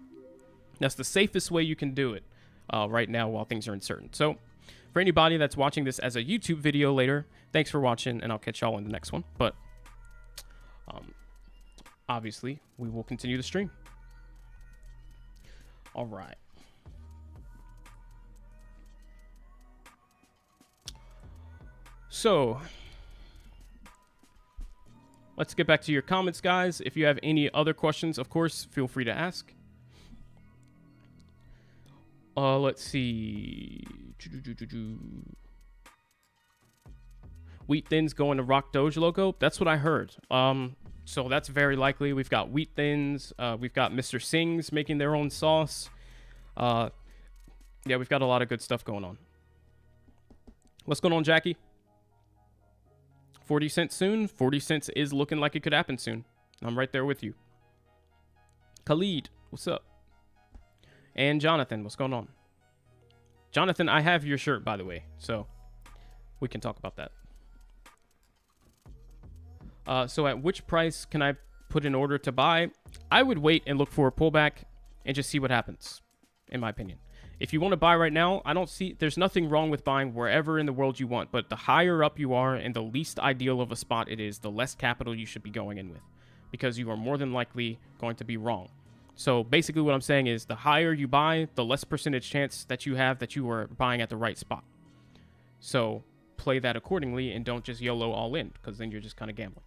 That's the safest way you can do it right now while things are uncertain. So for anybody that's watching this as a YouTube video later, thanks for watching, and I'll catch y'all in the next one. But obviously, we will continue the stream. All right. So let's get back to your comments, guys. If you have any other questions, of course, feel free to ask. Let's see. Wheat Thins going to rock Doge logo. That's what I heard. So that's very likely. We've got Wheat Thins. We've got Mr. Singh's making their own sauce. Yeah, we've got a lot of good stuff going on. What's going on, Jackie? 40 cents soon. 40 cents is looking like it could happen soon. I'm right there with you. Khalid, what's up? And Jonathan, what's going on? Jonathan, I have your shirt, by the way, so we can talk about that. So at which price can I put in order to buy? I would wait and look for a pullback and just see what happens, in my opinion. If you want to buy right now, there's nothing wrong with buying wherever in the world you want, but the higher up you are and the least ideal of a spot it is, the less capital you should be going in with, because you are more than likely going to be wrong. So basically what I'm saying is the higher you buy, the less percentage chance that you have that you are buying at the right spot. So play that accordingly and don't just YOLO all in, because then you're just kind of gambling.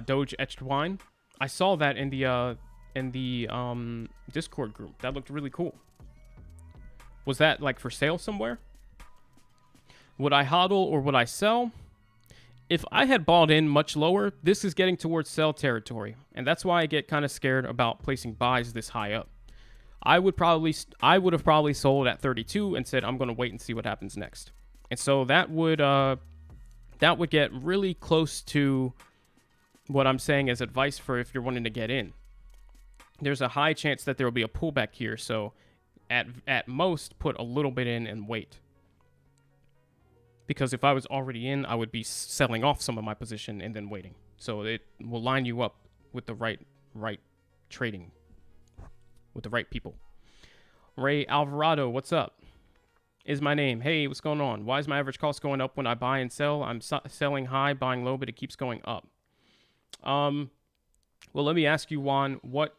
Doge etched wine. I saw that in the Discord group. That looked really cool. Was that like for sale somewhere? Would I hodl or would I sell? If I had bought in much lower, this is getting towards sell territory, and that's why I get kind of scared about placing buys this high up. I would have probably sold at 32 and said I'm going to wait and see what happens next. And so that would get really close to what I'm saying as advice for if you're wanting to get in. There's a high chance that there will be a pullback here, so at most put a little bit in and wait. Because if I was already in, I would be selling off some of my position and then waiting. So it will line you up with the right trading, with the right people. Ray Alvarado, what's up? Is my name. Hey, what's going on? Why is my average cost going up when I buy and sell? I'm selling high, buying low, but it keeps going up. Well, let me ask you, Juan, what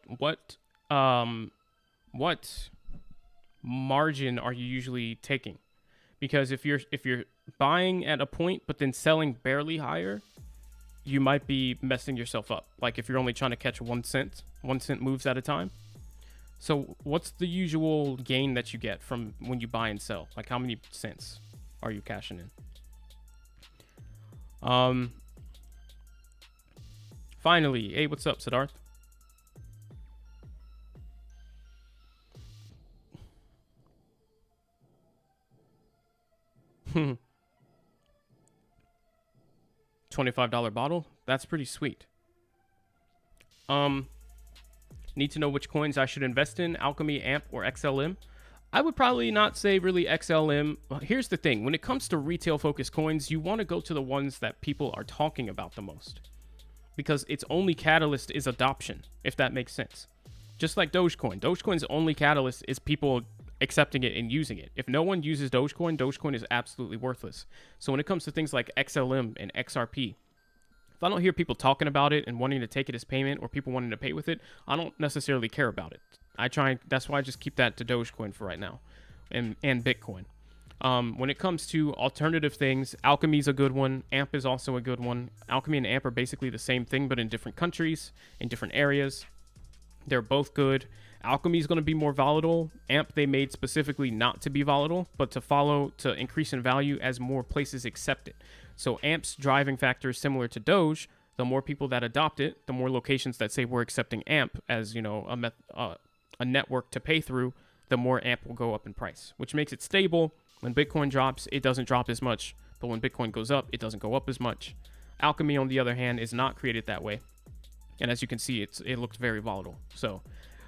margin are you usually taking? Because if you're buying at a point but then selling barely higher, you might be messing yourself up. Like if you're only trying to catch 1 cent moves at a time. So what's the usual gain that you get from when you buy and sell? Like how many cents are you cashing in? Finally, hey, what's up, Siddharth? $25 bottle? That's pretty sweet. Need to know which coins I should invest in, Alchemy, AMP, or XLM? I would probably not say really XLM. Here's the thing. When it comes to retail-focused coins, you want to go to the ones that people are talking about the most. Because its only catalyst is adoption, if that makes sense. Just like Dogecoin. Dogecoin's only catalyst is people accepting it and using it. If no one uses Dogecoin, Dogecoin is absolutely worthless. So when it comes to things like XLM and XRP, if I don't hear people talking about it and wanting to take it as payment or people wanting to pay with it, I don't necessarily care about it. That's why I just keep that to Dogecoin for right now and Bitcoin. When it comes to alternative things, Alchemy's a good one. AMP is also a good one. Alchemy and AMP are basically the same thing, but in different countries, in different areas. They're both good. Alchemy is going to be more volatile. AMP they made specifically not to be volatile, but to increase in value as more places accept it. So AMP's driving factor is similar to Doge. The more people that adopt it, the more locations that say we're accepting AMP as a network to pay through, the more AMP will go up in price, which makes it stable. When Bitcoin drops, it doesn't drop as much but when Bitcoin goes up, it doesn't go up as much. Alchemy, on the other hand, is not created that way. And as you can see, it looks very volatile. So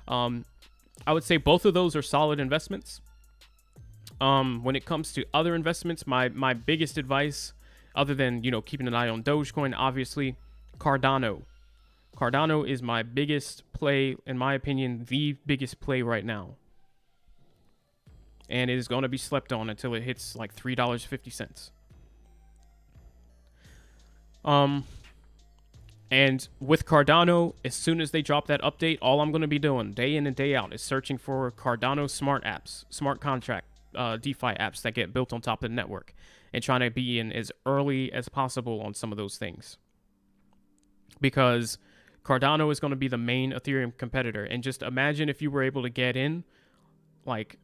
I would say both of those are solid investments. When it comes to other investments, my biggest advice, other than, keeping an eye on Dogecoin, obviously, Cardano. Cardano is my biggest play, in my opinion, the biggest play right now. And it is going to be slept on until it hits like $3.50. And with Cardano, as soon as they drop that update, all I'm going to be doing day in and day out is searching for Cardano smart apps, smart contract, DeFi apps that get built on top of the network, and trying to be in as early as possible on some of those things. Because Cardano is going to be the main Ethereum competitor. And just imagine if you were able to get in like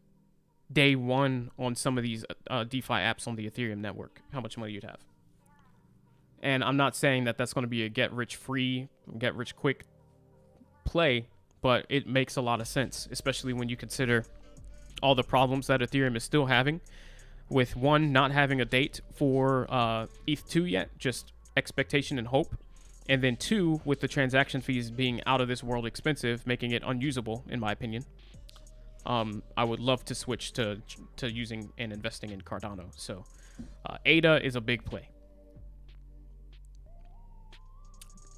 day one on some of these DeFi apps on the Ethereum network, how much money you'd have. And I'm not saying that that's going to be a get rich quick play, but it makes a lot of sense, especially when you consider all the problems that Ethereum is still having with, one, not having a date for ETH2 yet, just expectation and hope. And then two, with the transaction fees being out of this world expensive, making it unusable, in my opinion. I would love to switch to using and investing in Cardano. So ADA is a big play.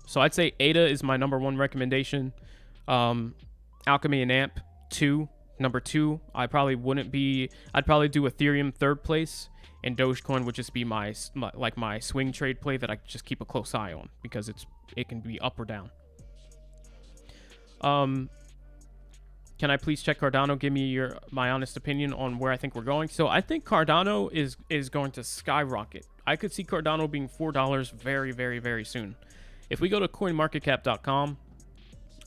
So I'd say ADA is my number one recommendation. Alchemy and AMP, number two. I'd probably do Ethereum third place, and Dogecoin would just be my swing trade play that I just keep a close eye on, because it can be up or down. Can I please check Cardano? Give me my honest opinion on where I think we're going. So I think Cardano is going to skyrocket. I could see Cardano being $4 very, very, very soon. If we go to coinmarketcap.com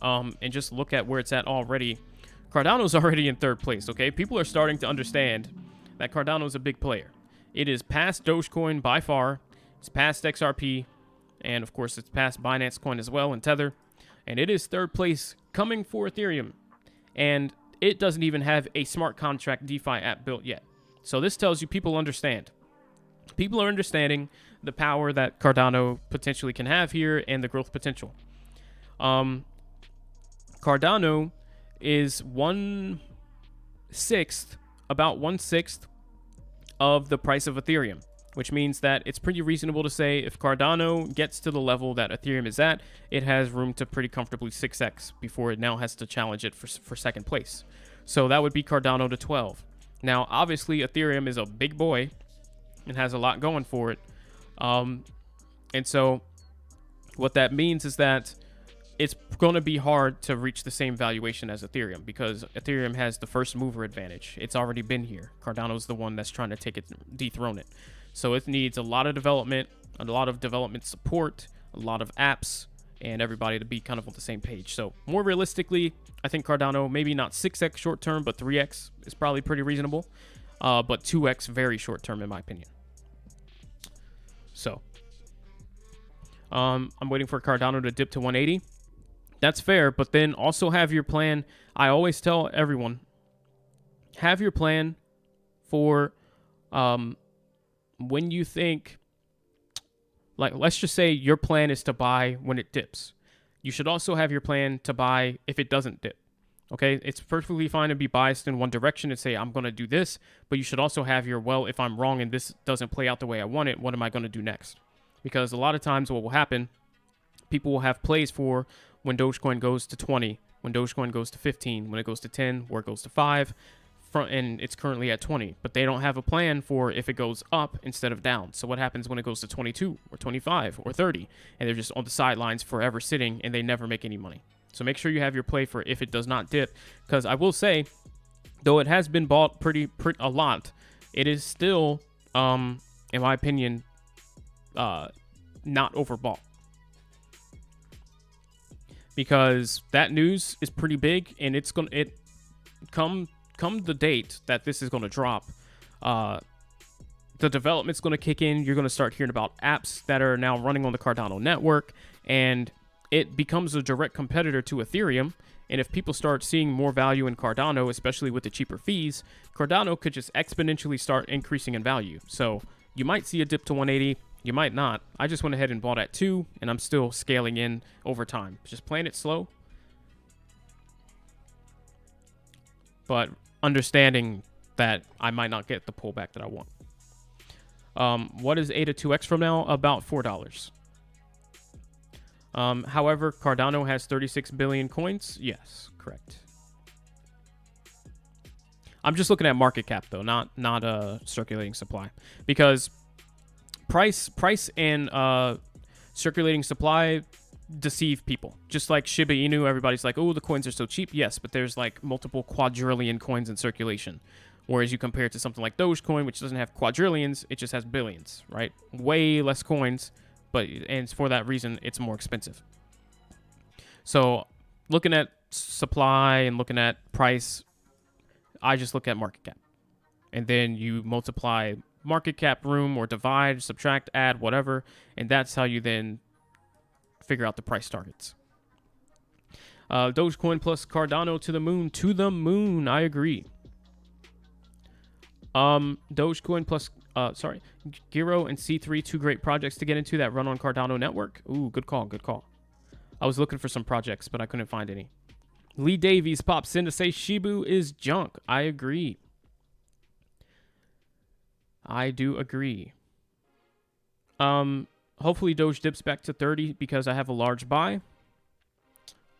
and just look at where it's at already, Cardano's already in third place, okay? People are starting to understand that Cardano is a big player. It is past Dogecoin by far. It's past XRP. And, of course, it's past Binance Coin as well and Tether. And it is third place coming for Ethereum. And it doesn't even have a smart contract DeFi app built yet. So this tells you people understand. People are understanding the power that Cardano potentially can have here and the growth potential. Cardano is about 1/6 of the price of Ethereum, which means that it's pretty reasonable to say if Cardano gets to the level that Ethereum is at, it has room to pretty comfortably 6x before it now has to challenge it for second place. So that would be Cardano to 12. Now, obviously, Ethereum is a big boy and has a lot going for it. And so what that means is that it's going to be hard to reach the same valuation as Ethereum, because Ethereum has the first mover advantage. It's already been here. Cardano's the one that's trying to dethrone it. So it needs a lot of development support, a lot of apps, and everybody to be kind of on the same page. So more realistically, I think Cardano, maybe not 6x short term, but 3x is probably pretty reasonable. But 2x very short term, in my opinion. So I'm waiting for Cardano to dip to 180. That's fair, but then also have your plan. I always tell everyone, have your plan for when you think, like, let's just say your plan is to buy when it dips. You should also have your plan to buy if it doesn't dip. Okay, it's perfectly fine to be biased in one direction and say, I'm going to do this, but you should also have your, well, if I'm wrong and this doesn't play out the way I want it, what am I going to do next? Because a lot of times what will happen, people will have plays for when Dogecoin goes to 20, when Dogecoin goes to 15, when it goes to 10, where it goes to 5, and it's currently at 20. But they don't have a plan for if it goes up instead of down. So what happens when it goes to 22 or 25 or 30, and they're just on the sidelines forever sitting and they never make any money? So make sure you have your play for if it does not dip, because I will say, though it has been bought pretty a lot, it is still, in my opinion, not overbought. Because that news is pretty big, and it's gonna come the date that this is gonna drop. The development's gonna kick in. You're gonna start hearing about apps that are now running on the Cardano network, and it becomes a direct competitor to Ethereum. And if people start seeing more value in Cardano, especially with the cheaper fees, Cardano could just exponentially start increasing in value. So You might see a dip to 180. You might not. I just went ahead and bought at 2, and I'm still scaling in over time. Just playing it slow, but understanding that I might not get the pullback that I want. What is ADA 2X from now? About $4. However, Cardano has 36 billion coins. Yes, correct. I'm just looking at market cap though, not circulating supply, because price and circulating supply deceive people. Just like Shiba Inu, everybody's like, oh, the coins are so cheap. Yes, but there's like multiple quadrillion coins in circulation. Whereas you compare it to something like Dogecoin, which doesn't have quadrillions, it just has billions, right? Way less coins, and for that reason, it's more expensive. So looking at supply and looking at price, I just look at market cap. And then you multiply market cap room or divide, subtract, add, whatever. And that's how you then figure out the price targets. Dogecoin plus Cardano to the moon. To the moon, I agree. Dogecoin plus, Giro and C3, 2 great projects to get into that run on Cardano network. Ooh, good call, good call. I was looking for some projects, but I couldn't find any. Lee Davies pops in to say Shibu is junk. I agree. I do agree. Hopefully Doge dips back to 30 because I have a large buy.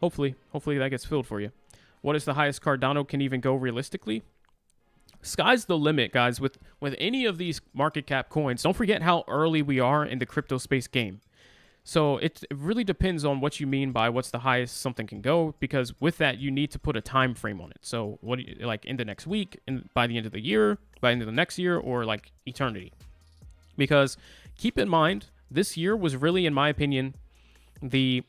Hopefully that gets filled for you. What is the highest Cardano can even go realistically? Sky's the limit, guys. With any of these market cap coins, don't forget how early we are in the crypto space game. So it really depends on what you mean by what's the highest something can go, because with that you need to put a time frame on it. So what do you, like in the next week, by the end of the year, by the end of the next year, or like eternity? Because keep in mind, this year was really, in my opinion, the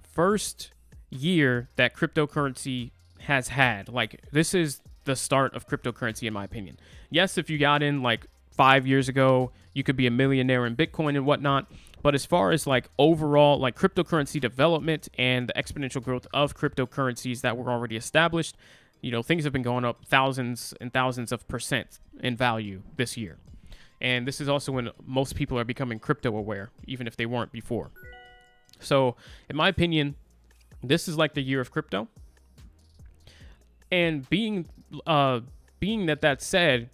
first year that cryptocurrency has had. Like, this is the start of cryptocurrency, in my opinion. Yes, if you got in like 5 years ago, you could be a millionaire in Bitcoin and whatnot. But as far as like overall like cryptocurrency development and the exponential growth of cryptocurrencies that were already established, you know, things have been going up thousands and thousands of % in value this year. And this is also when most people are becoming crypto aware, even if they weren't before. So in my opinion, this is like the year of crypto. And being that said,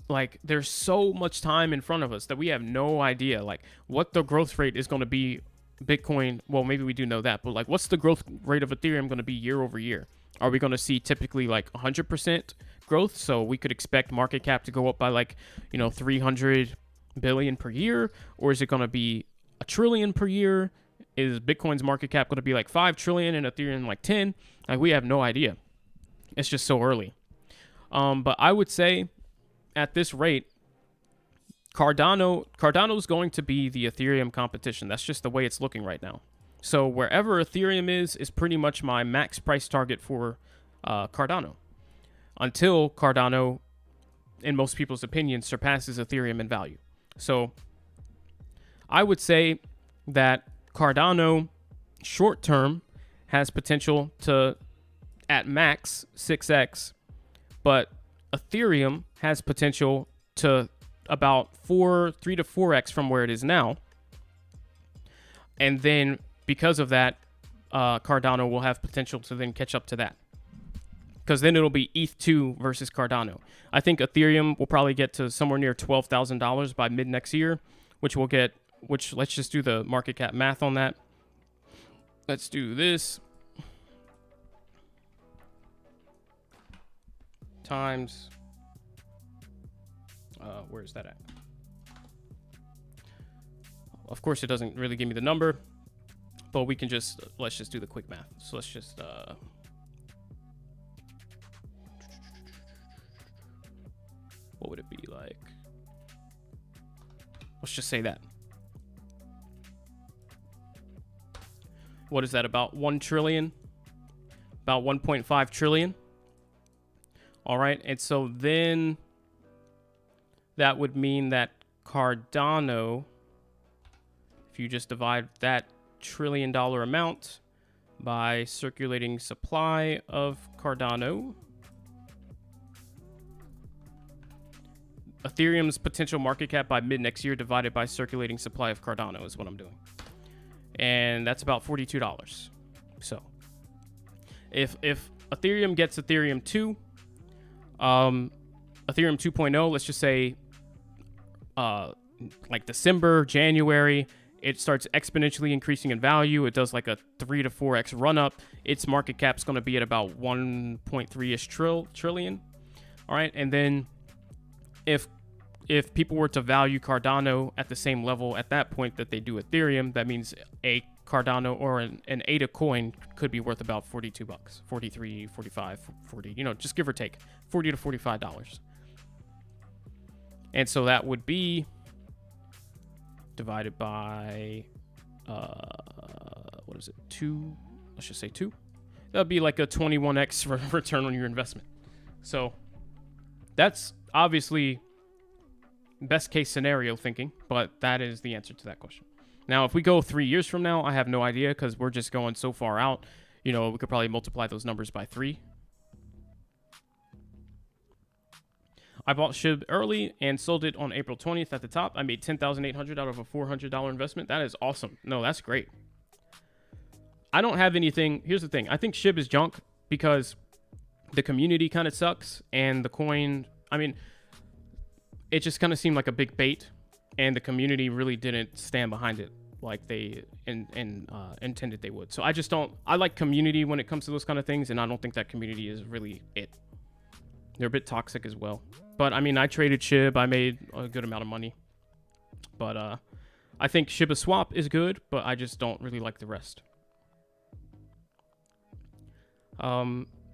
like, there's so much time in front of us that we have no idea like what the growth rate is going to be. Bitcoin, well, maybe we do know that, but like, what's the growth rate of Ethereum going to be year over year? Are we going to see typically like 100% growth? So we could expect market cap to go up by like, you know, 300 billion per year, or is it going to be $1 trillion per year? Is Bitcoin's market cap going to be like 5 trillion and Ethereum like 10? Like, we have no idea. It's just so early. But I would say at this rate, Cardano is going to be the Ethereum competition. That's just the way it's looking right now. So wherever Ethereum is pretty much my max price target for Cardano, until Cardano, in most people's opinions, surpasses Ethereum in value. So I would say that Cardano short term has potential to, at max, 6x, but Ethereum has potential to about 3 to 4x from where it is now. And then because of that, Cardano will have potential to then catch up to that, because then it'll be ETH2 versus Cardano. I think Ethereum will probably get to somewhere near $12,000 by mid next year, which let's just do the market cap math on that. Let's do this times, where's that at? Of course, it doesn't really give me the number, but we can let's just do the quick math. So let's just, what would it be like? Let's just say that. What is that, about 1 trillion? About 1.5 trillion. All right, and so then that would mean that Cardano, if you just divide that $1 trillion amount by circulating supply of Cardano, Ethereum's potential market cap by mid next year divided by circulating supply of Cardano is what I'm doing. And that's about $42. So if Ethereum gets Ethereum 2, Ethereum 2.0, let's just say like December, January, it starts exponentially increasing in value. It does like a 3 to 4x run up. Its market cap's going to be at about 1.3-ish trillion. All right. And then if people were to value Cardano at the same level at that point that they do Ethereum, that means a Cardano or an ADA coin could be worth about $42, 43, 45, 40, just give or take $40 to $45. And so that would be divided by, what is it? 2, let's just say 2. That'd be like a 21x return on your investment. So that's obviously best case scenario thinking, but that is the answer to that question. Now, if we go 3 years from now, I have no idea because we're just going so far out. We could probably multiply those numbers by 3. I bought SHIB early and sold it on April 20th at the top. I made $10,800 out of a $400 investment. That is awesome. No, that's great. I don't have anything. Here's the thing. I think SHIB is junk because the community kind of sucks. And the coin, it just kind of seemed like a big bait. And the community really didn't stand behind it like they intended they would. So I like community when it comes to those kind of things. And I don't think that community is really it. They're a bit toxic as well. But, I traded SHIB. I made a good amount of money. But I think Shiba Swap is good, but I just don't really like the rest.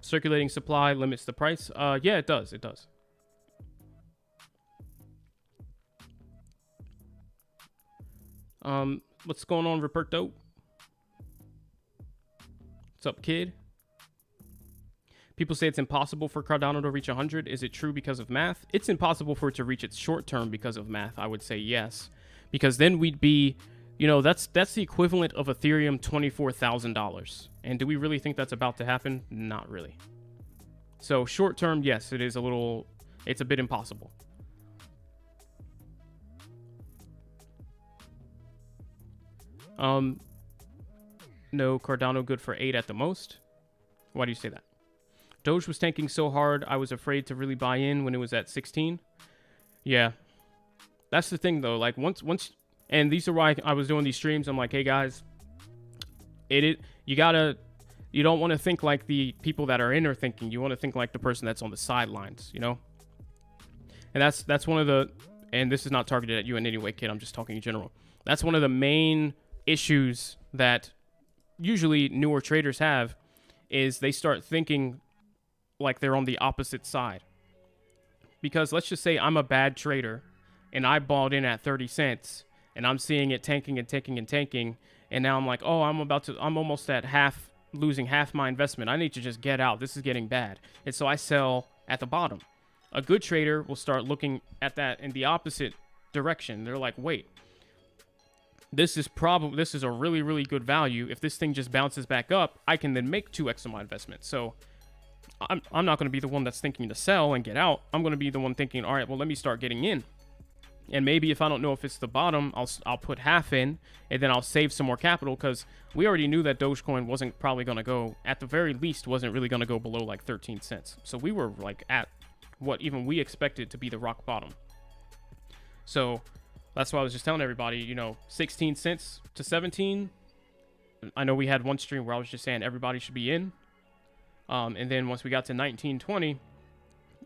Circulating supply limits the price. Yeah, it does. It does. What's going on, Ruperto? What's up, kid? People say it's impossible for Cardano to reach 100. Is it true because of math? It's impossible for it to reach its short term because of math. I would say yes, because then we'd be, that's the equivalent of Ethereum $24,000. And do we really think that's about to happen? Not really. So short term, yes, it's a bit impossible. No, Cardano good for 8 at the most. Why do you say that? Doge was tanking so hard, I was afraid to really buy in when it was at 16. Yeah. That's the thing, though. Like, once, and these are why I was doing these streams. I'm like, hey, guys, you don't want to think like the people that are in are thinking. You want to think like the person that's on the sidelines, And that's one of the, and this is not targeted at you in any way, kid. I'm just talking in general. That's one of the main issues that usually newer traders have, is they start thinking like they're on the opposite side. Because let's just say I'm a bad trader and I bought in at 30 cents and I'm seeing it tanking and tanking and tanking, and now I'm like, oh, I'm almost at losing half my investment. I need to just get out. This is getting bad. And so I sell at the bottom. A good trader will start looking at that in the opposite direction. They're like, wait, this is a really, really good value. If this thing just bounces back up, I can then make 2x on my investment. So I'm not going to be the one that's thinking to sell and get out. I'm going to be the one thinking, all right, well, let me start getting in. And maybe if I don't know if it's the bottom, I'll put half in, and then I'll save some more capital, because we already knew that Dogecoin wasn't probably going to go, at the very least, wasn't really going to go below like 13 cents. So we were like at what even we expected to be the rock bottom. So that's why I was just telling everybody, 16 cents to 17. I know we had one stream where I was just saying everybody should be in. And then once we got to 19.20,